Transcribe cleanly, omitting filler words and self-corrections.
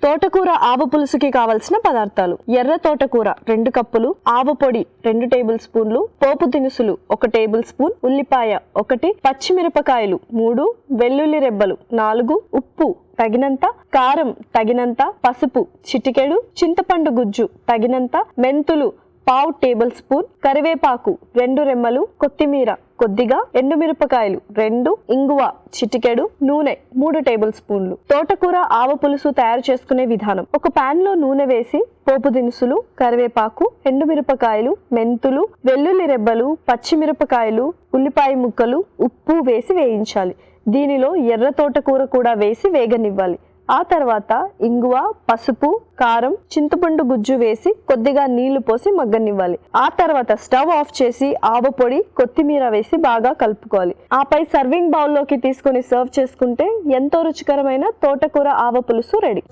తోటకూర ఆవ పులుసుకి కావలసిన పదార్థాలు: ఎర్ర తోటకూర 2 కప్పులు, ఆవ పొడి 2 టేబుల్ స్పూన్లు, పోపు దినుసులు 1 టేబుల్ స్పూన్, ఉల్లిపాయ 1, పచ్చిమిరపకాయలు 3, వెల్లుల్లి రెబ్బలు 4, ఉప్పు తగినంత, కారం తగినంత, పసుపు చిటికెడు, చింతపండు గుజ్జు తగినంత, మెంతులు 1/2 టేబుల్ స్పూన్, కరివేపాకు 2 రెమ్మలు, కొత్తిమీర కొద్దిగా, ఎండుమిరపకాయలు 2, ఇంగువ చిటికెడు, నూనె 3 టేబుల్ స్పూన్లు. తోటకూర ఆవ పులుసు తయారు చేసుకునే విధానం: ఒక పాన్ లో నూనె వేసి పోపు దినుసులు, కరివేపాకు, ఎండుమిరపకాయలు, మెంతులు, వెల్లుల్లి రెబ్బలు, పచ్చిమిరపకాయలు, ఉల్లిపాయ ముక్కలు, ఉప్పు వేసి వేయించాలి. దీనిలో ఎర్ర తోటకూర కూడా వేసి వేగనివ్వాలి. ఆ తర్వాత ఇంగువ, పసుపు, కారం, చింతపండు గుజ్జు వేసి కొద్దిగా నీళ్లు పోసి మగ్గనివ్వాలి. ఆ తర్వాత స్టవ్ ఆఫ్ చేసి ఆవ పొడి, కొత్తిమీర వేసి బాగా కలుపుకోవాలి. ఆపై సర్వింగ్ బౌల్లోకి తీసుకొని సర్వ్ చేసుకుంటే ఎంతో రుచికరమైన తోటకూర ఆవ పులుసు రెడీ.